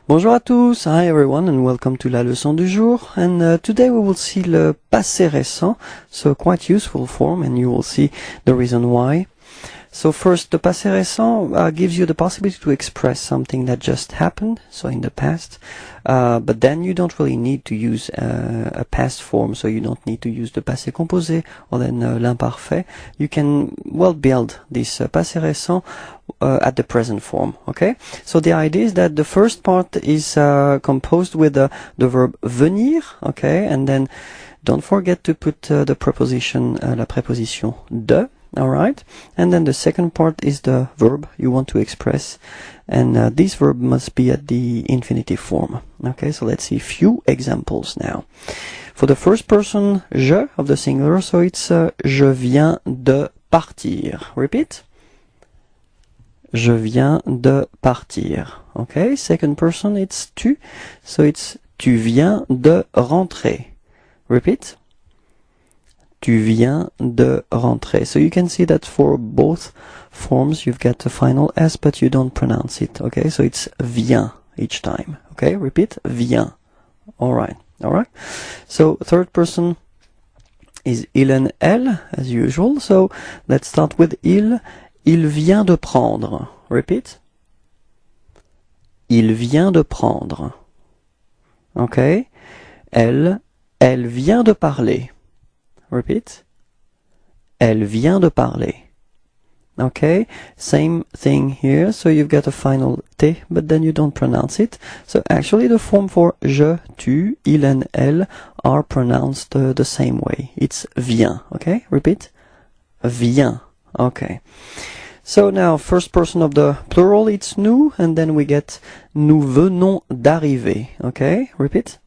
Bonjour à tous, hi everyone and welcome to la leçon du jour, and today we will see le passé récent, so quite useful form, and you will see the reason why. So first, the passé récent gives you the possibility to express something that just happened, so in the past, but then you don't really need to use a past form, so you don't need to use the passé composé or then l'imparfait. You can, well, build this passé récent at the present form, okay? So the idea is that the first part is composed with the verb venir, okay? And then don't forget to put the preposition, la préposition de, alright? And then the second part is the verb you want to express, and this verb must be at the infinitive form, okay? So let's see a few examples now. For the first person, je of the singular, so it's je viens de partir. Repeat. Je viens de partir. Okay, second person, it's tu, so it's tu viens de rentrer. Repeat. Tu viens de rentrer. So you can see that for both forms you've got the final S, but you don't pronounce it. Okay, so it's vient each time. Okay, repeat. Vient. Alright, alright. So third person is il and elle, as usual. So let's start with il. Il vient de prendre. Repeat. Il vient de prendre. Okay. Elle vient de parler. Repeat. Elle vient de parler. Okay. Same thing here. So you've got a final T, but then you don't pronounce it. So actually the form for je, tu, il and elle are pronounced the same way. It's vient. Okay. Repeat. Vient. Okay. So now, first person of the plural, it's nous, and then we get nous venons d'arriver. Okay, repeat.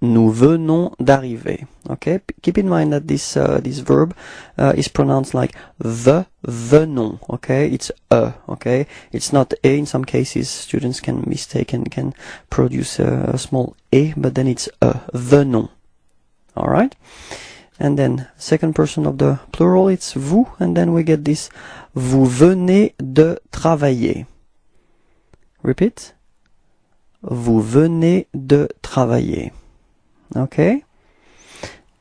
Nous venons d'arriver. Okay, keep in mind that this verb is pronounced like the venons. Okay, it's a. Okay, it's not a. In some cases, students can mistake and can produce a small a, but then it's a venons. All right. And then second person of the plural, it's vous, and then we get this vous venez de travailler. Repeat. Vous venez de travailler. Okay.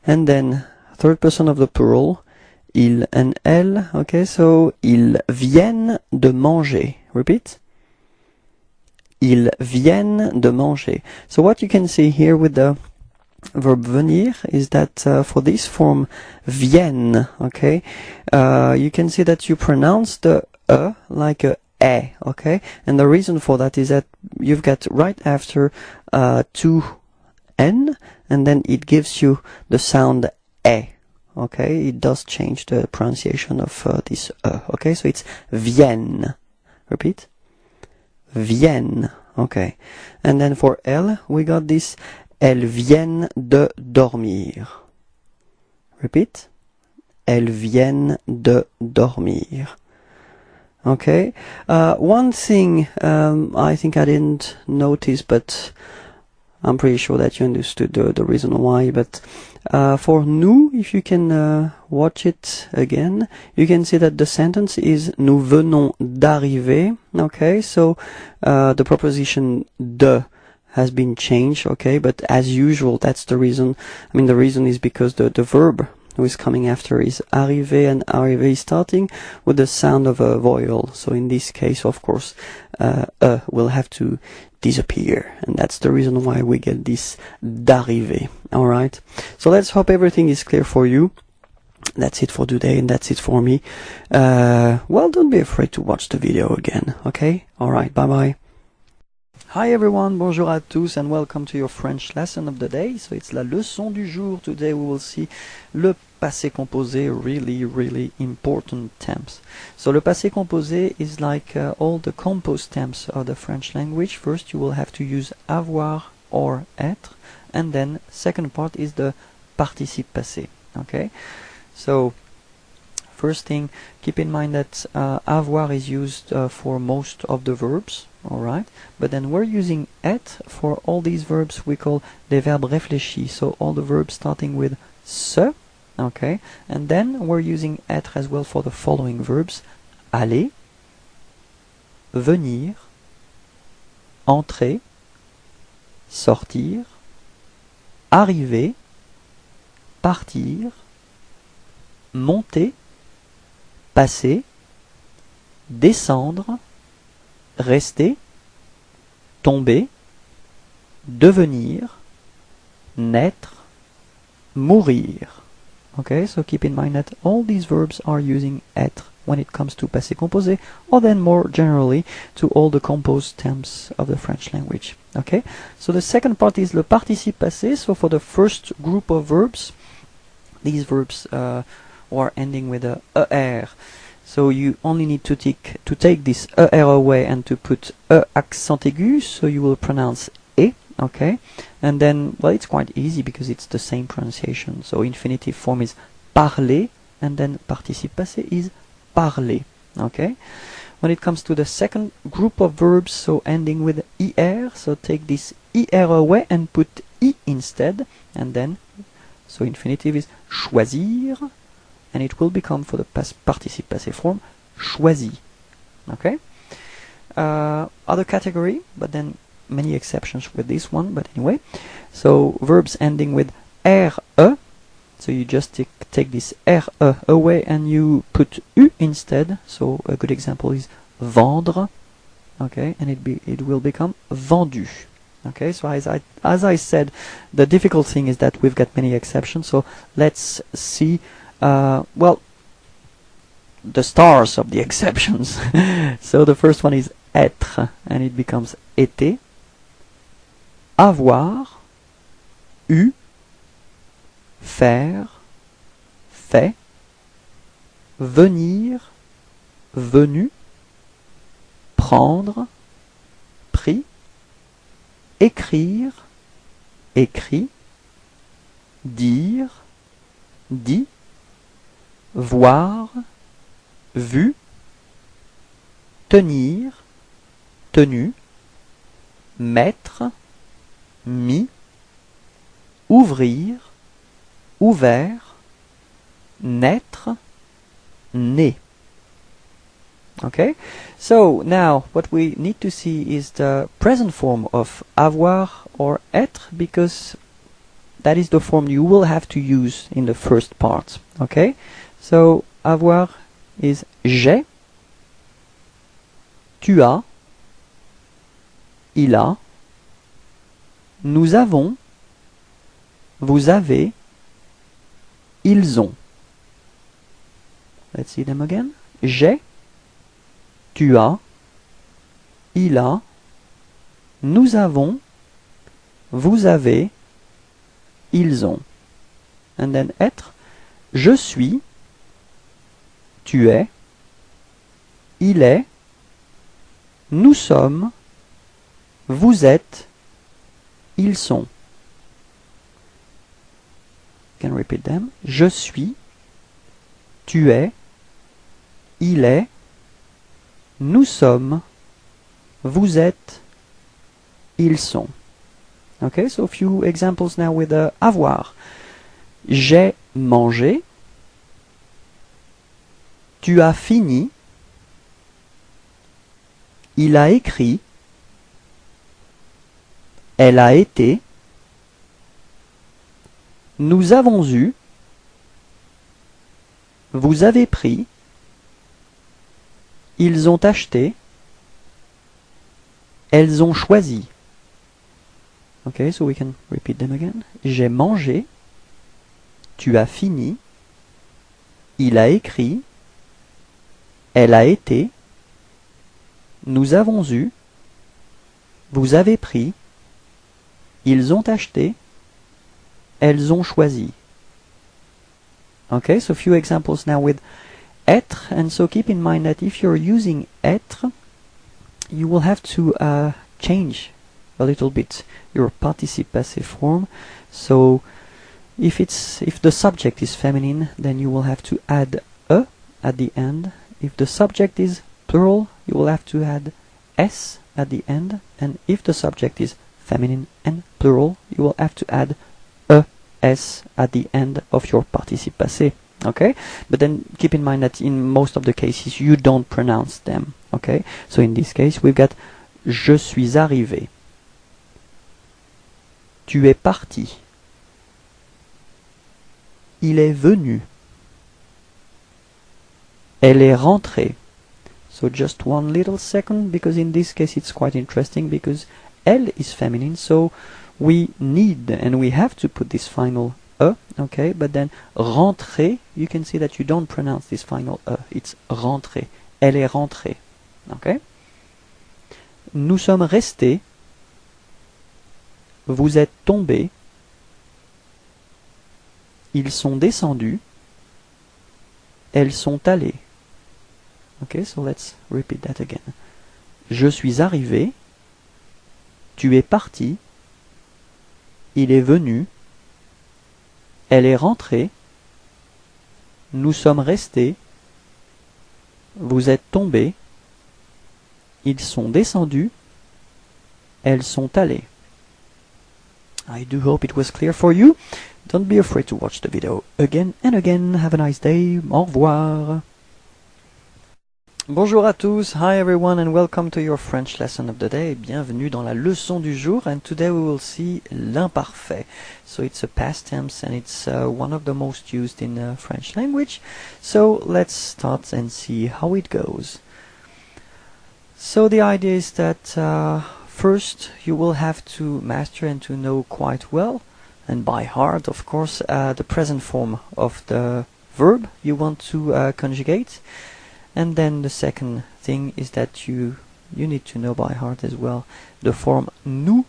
And then third person of the plural, il and elle. Okay, so ils viennent de manger. Repeat. Ils viennent de manger. So what you can see here with the verb venir is that for this form viennent, okay, you can see that you pronounce the like a e, okay, and the reason for that is that you've got right after two n, and then it gives you the sound e, okay. It does change the pronunciation of this okay, so it's viennent. Repeat. Viennent. Okay, and then for elle we got this elles viennent de dormir. Repeat. Elles viennent de dormir. Okay. One thing I think I didn't notice, but I'm pretty sure that you understood the reason why. But for nous, if you can watch it again, you can see that the sentence is nous venons d'arriver. Okay, so the preposition de has been changed, okay, but as usual, that's the reason. I mean, the reason is because the verb who is coming after is arriver, and arriver is starting with the sound of a vowel. So in this case, of course, will have to disappear, and that's the reason why we get this d'arriver. All right. So let's hope everything is clear for you. That's it for today, and that's it for me. Well, don't be afraid to watch the video again. Okay. All right. Bye bye. Hi everyone, bonjour à tous, and welcome to your French lesson of the day. So it's la leçon du jour. Today we will see le passé composé, really important tense. So le passé composé is like all the composed tense of the French language. First you will have to use avoir or être, and then second part is the participe passé. Okay, so first thing, keep in mind that avoir is used for most of the verbs. Alright, but then we're using être for all these verbs we call des verbes réfléchis, so all the verbs starting with se, okay, and then we're using être as well for the following verbs: aller, venir, entrer, sortir, arriver, partir, monter, passer, descendre, rester, tomber, devenir, naître, mourir. Okay, so keep in mind that all these verbs are using être when it comes to passé composé, or then more generally to all the composed tense of the French language. Okay, so the second part is le participe passé. So for the first group of verbs, these verbs are ending with a er. So you only need to take this er away and to put accent aigu, so you will pronounce e. Okay, and then, well, it's quite easy because it's the same pronunciation. So infinitive form is parler, and then participe passé is parler. Okay, when it comes to the second group of verbs, so ending with er, so take this er away and put I instead, and then, so infinitive is choisir, and it will become, for the participe passé form, choisi. Okay, other category, but then many exceptions with this one, but anyway, so verbs ending with re, so you just take this re away and you put u instead. So a good example is vendre, okay, and it will become vendu. Okay, so as I said, the difficult thing is that we've got many exceptions. So let's see, well, the stars of the exceptions. So the first one is être, and it becomes été. Avoir, eu, faire, fait, venir, venu, prendre, pris, écrire, écrit, dire, dit, voir, vu, tenir, tenu, mettre, mis, ouvrir, ouvert, naître, né. Okay, so now what we need to see is the present form of avoir or être, because that is the form you will have to use in the first part. Okay, so avoir is j'ai, tu as, il a, nous avons, vous avez, ils ont. Let's see them again. J'ai, tu as, il a, nous avons, vous avez, ils ont. And then être, je suis, tu es, il est, nous sommes, vous êtes, ils sont. You can repeat them. Je suis, tu es, il est, nous sommes, vous êtes, ils sont. Okay, so a few examples now with avoir. J'ai mangé, tu as fini, il a écrit, elle a été, nous avons eu, vous avez pris, ils ont acheté, elles ont choisi. Okay, so we can repeat them again. J'ai mangé, tu as fini, il a écrit, elle a été, nous avons eu, vous avez pris, ils ont acheté, elles ont choisi. Okay, so a few examples now with être, and so keep in mind that if you're using être, you will have to change a little bit your participe passé form. So if the subject is feminine, then you will have to add e at the end. If the subject is plural, you will have to add s at the end, and if the subject is feminine and plural, you will have to add es at the end of your participe passé. Okay, but then keep in mind that in most of the cases you don't pronounce them. Okay, so in this case we've got Je suis arrivé. Tu es parti. Il est venu. Elle est rentrée. So just one little second, because in this case it's quite interesting, because elle is feminine, so we need and we have to put this final e, okay, but then rentrée, you can see that you don't pronounce this final e, it's rentrée. Elle est rentrée, okay. Nous sommes restés. Vous êtes tombés. Ils sont descendus. Elles sont allées. Okay, so let's repeat that again. Je suis arrivé. Tu es parti. Il est venu. Elle est rentrée. Nous sommes restés. Vous êtes tombés. Ils sont descendus. Elles sont allées. I do hope it was clear for you. Don't be afraid to watch the video again and again. Have a nice day. Au revoir. Bonjour à tous. Hi everyone and welcome to your French lesson of the day. Bienvenue dans la leçon du jour, and today we will see l'imparfait. So it's a past tense and it's one of the most used in French language. So let's start and see how it goes. So the idea is that first you will have to master and to know quite well, and by heart of course, the present form of the verb you want to conjugate. And then the second thing is that you need to know by heart as well the form nous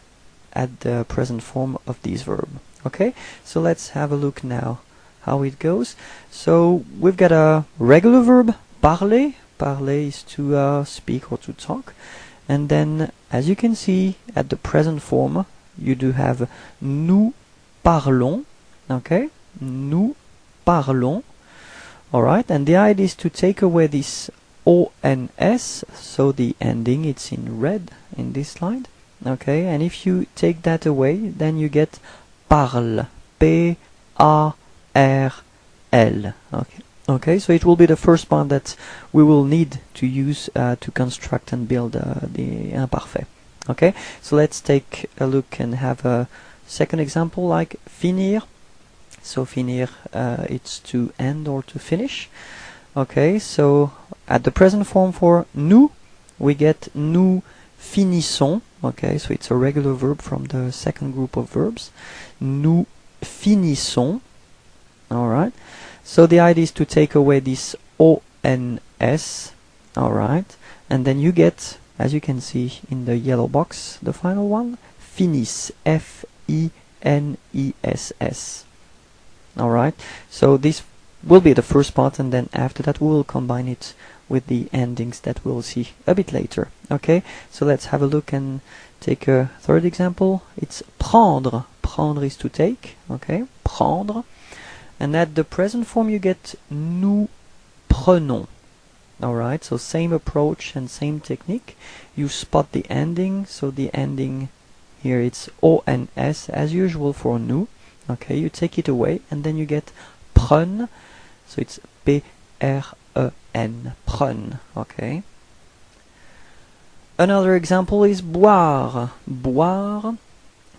at the present form of this verb. Okay, so let's have a look now how it goes. So we've got a regular verb, parler. Parler is to speak or to talk. And then, as you can see, at the present form, you do have nous parlons. Okay, nous parlons. Alright, and the idea is to take away this ONS, so the ending it's in red in this slide. Okay, and if you take that away, then you get parle. P-A-R-L. Okay. Okay, so it will be the first part that we will need to use to construct and build the imparfait. Okay, so let's take a look and have a second example, like finir. So finir, it's to end or to finish. Okay, so at the present form for nous, we get nous finissons. Okay, so it's a regular verb from the second group of verbs. Nous finissons. Alright. So the idea is to take away this ONS, alright, and then you get, as you can see in the yellow box, the final one, finis, F-I-N-I-S-S, alright, so this will be the first part, and then after that we will combine it with the endings that we'll see a bit later. Okay, so let's have a look and take a third example. It's prendre. Prendre is to take, okay, prendre. And at the present form you get nous prenons. Alright, so same approach and same technique. You spot the ending, so the ending here it's ONS as usual for nous. Okay, you take it away and then you get prenne, so it's P-R-E-N, prenne. Okay. Another example is boire. Boire.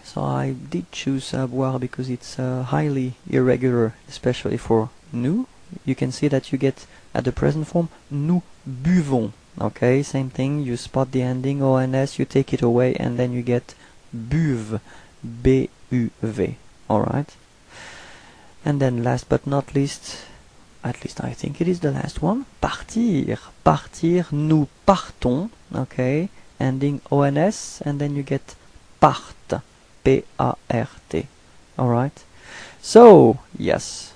So I did choose boire because it's highly irregular, especially for nous. You can see that you get at the present form nous buvons. Okay, same thing, you spot the ending ONS, you take it away, and then you get buve, B-U-V. Alright. And then last but not least, at least I think it is the last one, partir. Partir, nous partons. Okay, ending ONS, and then you get parte. P-A-R-T. Alright, so yes,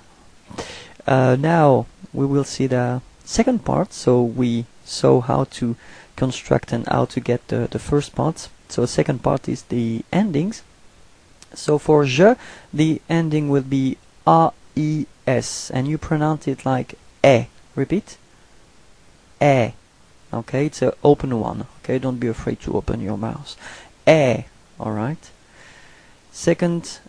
now we will see the second part. So we saw how to construct and how to get the first part. So second part is the endings. So for je, the ending will be A-I-S, and you pronounce it like E. Repeat, E. Okay, it's an open one. Okay, don't be afraid to open your mouth. E. Alright. Second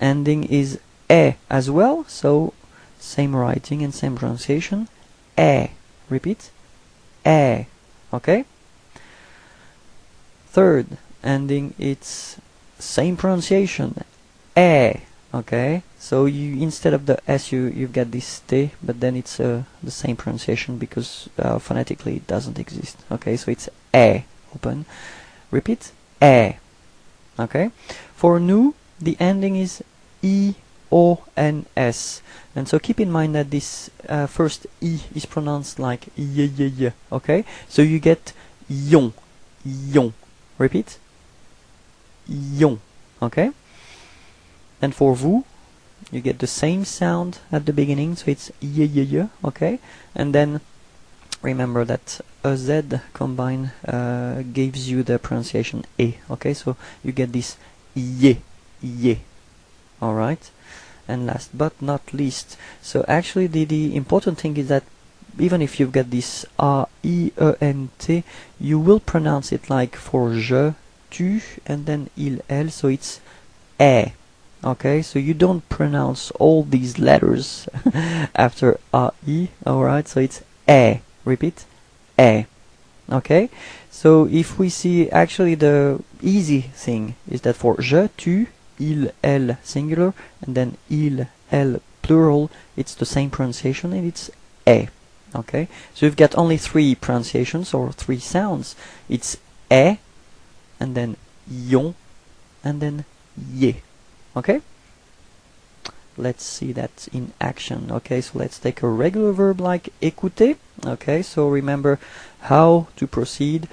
ending is E as well, so same writing and same pronunciation. E. Repeat, E. Okay. Third ending, it's same pronunciation, eh. Okay, so you, instead of the s, you've got this t, but then it's the same pronunciation because phonetically it doesn't exist. Okay, so it's eh. Open. Repeat. Eh. Okay. For nous, the ending is I-O-N-S. And so keep in mind that this first I is pronounced like y. Okay? So you get yon. Yon. Repeat. Yon. Okay? And for vous, you get the same sound at the beginning, so it's y. Okay? And then remember that a Z combine gives you the pronunciation E. Okay? So you get this ye. Alright? And last but not least, so actually the important thing is that even if you've got this A-I-E-N-T, you will pronounce it like for je, tu, and then il, elle, so it's E. Okay, so you don't pronounce all these letters after A-I, alright, so it's E. Repeat, E. Okay, so if we see, actually the easy thing is that for je, tu, il, elle singular, and then il, elle plural, it's the same pronunciation and it's E. Okay, so you've got only three pronunciations or three sounds. It's E, and then yon, and then ye. Okay, let's see that in action. Okay, so let's take a regular verb like écouter. Okay, so remember how to proceed.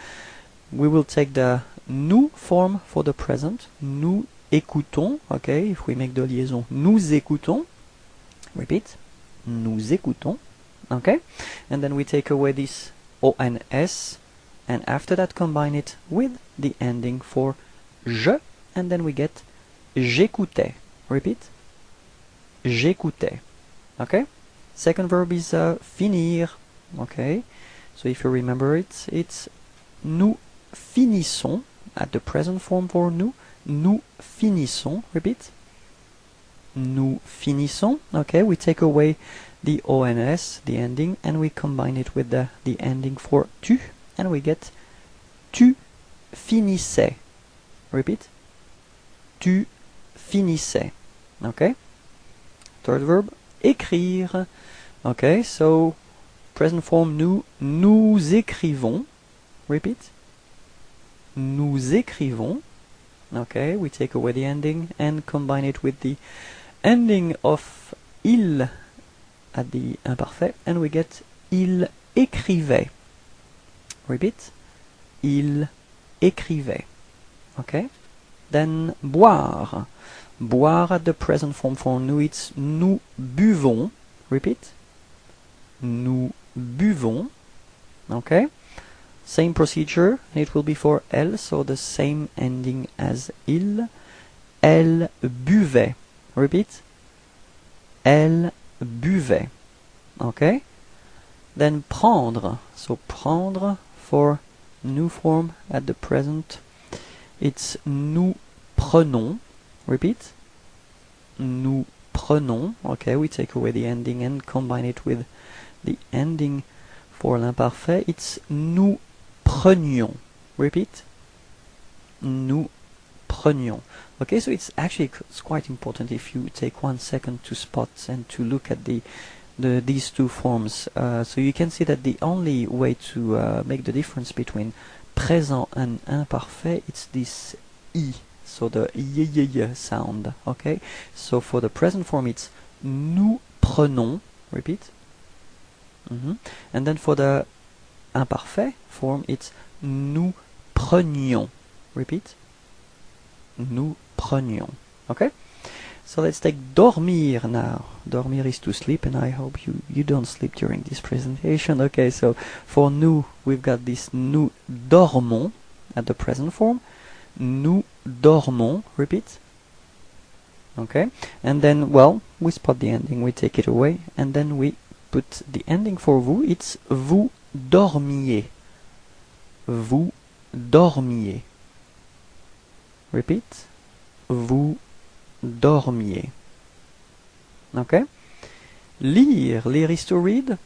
We will take the nous form for the present. Nous écoutons. Okay, if we make the liaison, nous écoutons. Repeat, nous écoutons. Okay, and then we take away this ONS, and after that combine it with the ending for je, and then we get j'écoutais. Repeat, j'écoutais. Okay, second verb is finir. Okay, so if you remember it, it's nous finissons at the present form for nous. Nous finissons. Repeat, nous finissons. Okay, we take away the ONS, the ending, and we combine it with the ending for tu, and we get tu finissais. Repeat, tu finissais. Okay, third verb, écrire. Okay, so present form nous écrivons. Repeat, nous écrivons. Okay, we take away the ending and combine it with the ending of il at the imparfait, and we get il écrivait. Repeat, il écrivait. Okay, then boire. Boire at the present form for nous, it's nous buvons. Repeat, nous buvons. Okay, same procedure, it will be for elle, so the same ending as il. Elle buvait. Repeat, elle buvait. Okay, then prendre. So prendre for new form at the present, it's nous prenons. Repeat, nous prenons. Okay, we take away the ending and combine it with the ending for l'imparfait, it's nous prenions. Repeat, nous prenions. Okay, so it's actually quite important if you take 1 second to spot and to look at these two forms. So you can see that the only way to make the difference between présent and imparfait, it's this I, so the y sound. Okay, so for the present form it's nous prenons. Repeat. And then for the imparfait form it's nous prenions. Repeat, nous prenions. Okay, so let's take dormir now. Dormir is to sleep, and I hope you don't sleep during this presentation. Okay, so for nous we've got this nous dormons at the present form. Nous dormons. Repeat. Okay, and then, well, we spot the ending, we take it away, and then we put the ending for vous, it's vous dormiez. Vous dormiez. Repeat, vous dormiez. Okay, lire. Lire is to read.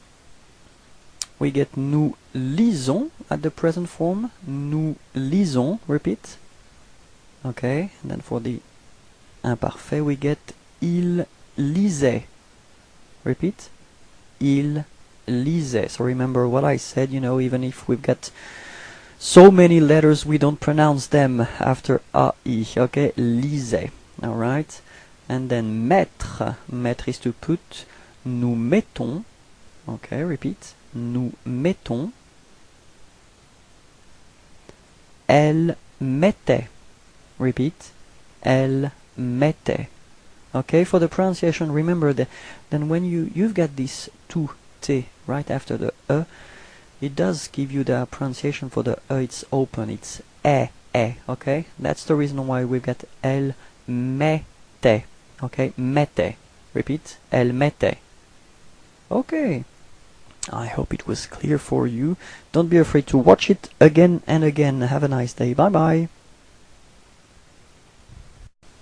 we get nous lisons at the present form. Nous lisons, repeat. Okay, and then for the imparfait we get il lisait. Repeat. Il lisait. So remember what I said, you know, even if we've got so many letters, we don't pronounce them after AI. Okay, lisait. Alright. And then mettre. Mettre is to put. Nous mettons. Okay, repeat. Nous mettons. Elle mettait. Repeat. Elle mettait. Okay, for the pronunciation, remember that then when you've got this two T right after the E, it does give you the pronunciation for the E, it's open, it's E, okay? That's the reason why we've got elle mettait, okay? Mettait. Repeat, elle mettait. Okay. I hope it was clear for you. Don't be afraid to watch it again and again. Have a nice day. Bye bye.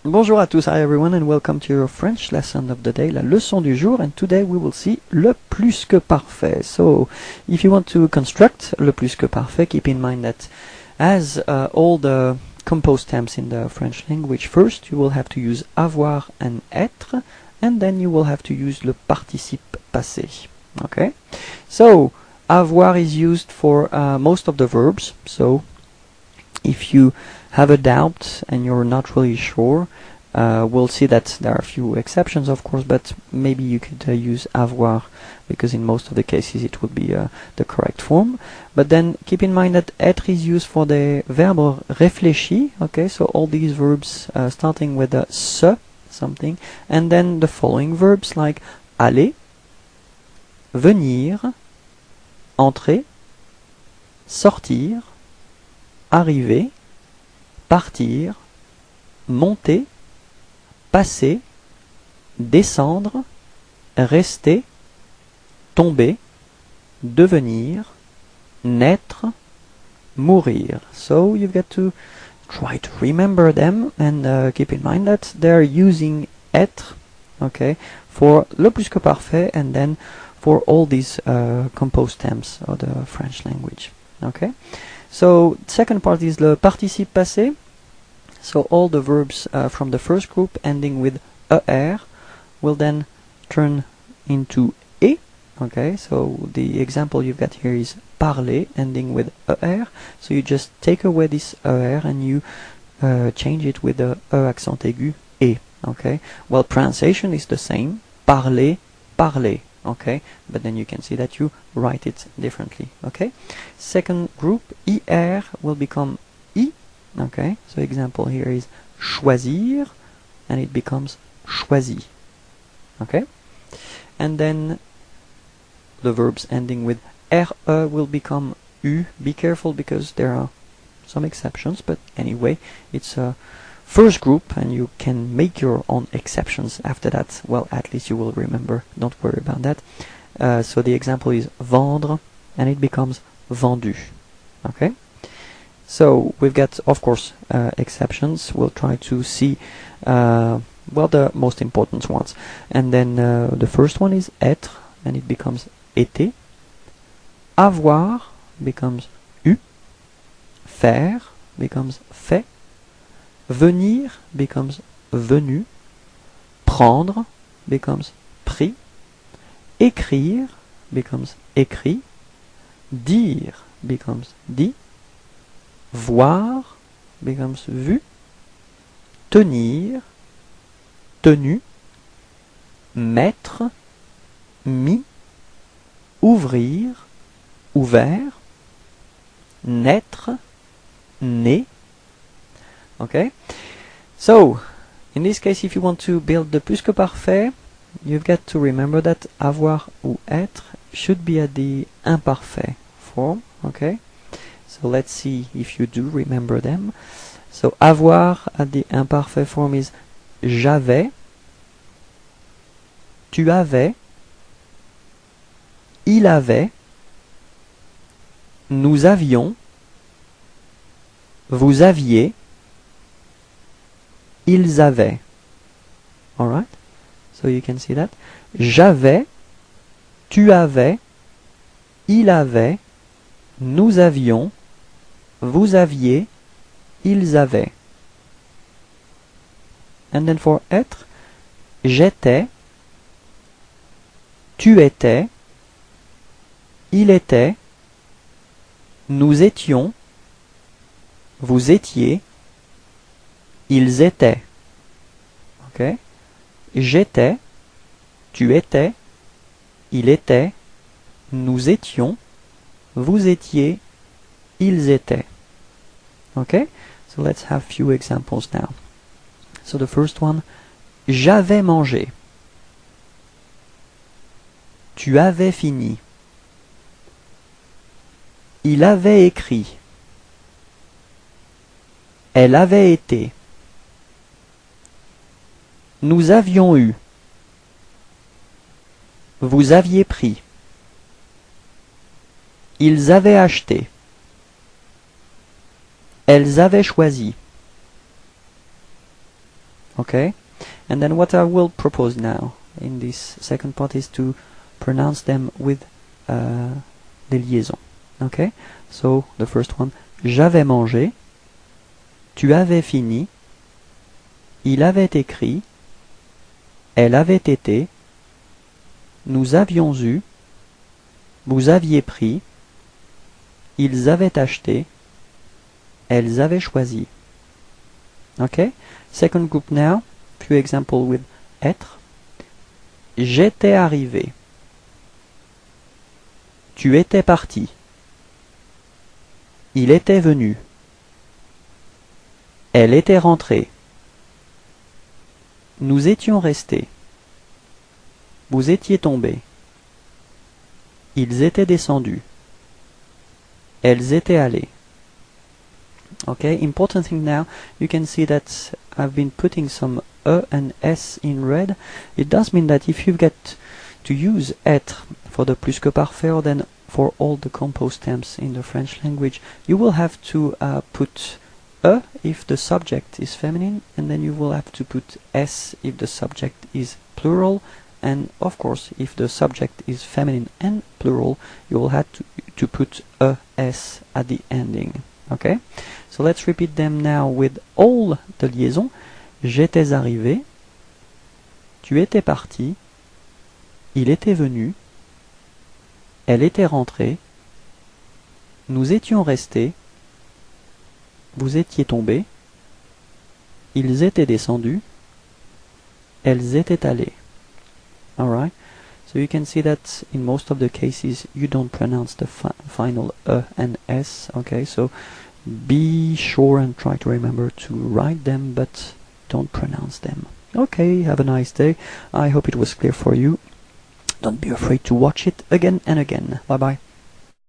Bonjour à tous, hi everyone, and welcome to your French lesson of the day, la leçon du jour, and today we will see le plus que parfait. So, if you want to construct le plus que parfait, keep in mind that as all the composed tense in the French language, first you will have to use avoir and être, and then you will have to use le participe passé. Okay? So, avoir is used for most of the verbs, so if you have a doubt and you're not really sure, we'll see that there are a few exceptions, of course, but maybe you could use avoir, because in most of the cases it would be the correct form. But then keep in mind that être is used for the verb réfléchi, okay, so all these verbs starting with a se, something, and then the following verbs like aller, venir, entrer, sortir, arriver, partir, monter, passer, descendre, rester, tomber, devenir, naître, mourir. So you've got to try to remember them and keep in mind that they're using être, okay, for le plus que parfait and then for all these composed tense of the French language. Okay. So second part is le participe passé. So all the verbs from the first group ending with er will then turn into e. Okay, so the example you've got here is parler ending with er. So you just take away this er and you change it with the e accent aigu e. Okay, well, pronunciation is the same, parler, parler. Okay, but then you can see that you write it differently. Okay, second group er will become I. Okay, so example here is choisir and it becomes choisi. Okay, and then the verbs ending with re will become u. Be careful because there are some exceptions, but anyway, it's a first group and you can make your own exceptions after that. Well, at least you will remember, don't worry about that. So the example is vendre and it becomes vendu. Okay, so we've got, of course, exceptions. We'll try to see well, the most important ones. And then the first one is être and it becomes été. Avoir becomes eu. Faire becomes fait. Venir becomes venu. Prendre becomes pris. Écrire becomes écrit. Dire becomes dit. Voir becomes vu. Tenir, tenu. Mettre, mis. Ouvrir, ouvert. Naître, né. Okay, so in this case, if you want to build the plus que parfait, you've got to remember that avoir ou être should be at the imparfait form. Okay, so let's see if you do remember them. So avoir at the imparfait form is j'avais, tu avais, il avait, nous avions, vous aviez, ils avaient. Alright? So you can see that. J'avais, tu avais, il avait, nous avions, vous aviez, ils avaient. And then for être, j'étais, tu étais, il était, nous étions, vous étiez, ils étaient. Ok? J'étais, tu étais, il était, nous étions, vous étiez, ils étaient. Okay? So let's have few examples now. So the first one, j'avais mangé. Tu avais fini. Il avait écrit. Elle avait été. Nous avions eu. Vous aviez pris. Ils avaient acheté. Elles avaient choisi. Okay? And then what I will propose now in this second part is to pronounce them with des liaisons. Okay? So the first one, j'avais mangé. Tu avais fini. Il avait écrit. Elle avait été. Nous avions eu. Vous aviez pris. Ils avaient acheté. Elles avaient choisi. Okay? Second group now. Few examples with être. J'étais arrivé. Tu étais parti. Il était venu. Elle était rentrée. Nous étions restés. Vous étiez tombés. Ils étaient descendus. Elles étaient allées. Okay, important thing now, you can see that I've been putting some E and S in red. It does mean that if you get to use être for the plus que parfait, or then for all the composed tense in the French language, you will have to put E if the subject is feminine, and then you will have to put S if the subject is plural, and of course if the subject is feminine and plural, you will have to put ES at the ending. Okay? So let's repeat them now with all the liaisons. J'étais arrivé. Tu étais parti. Il était venu. Elle était rentrée. Nous étions restés. Vous étiez tombés. Ils étaient descendus. Elles étaient allées. Alright? So you can see that in most of the cases you don't pronounce the final E and S. Okay, so be sure and try to remember to write them, but don't pronounce them. Okay, have a nice day. I hope it was clear for you. Don't be afraid to watch it again and again. Bye bye.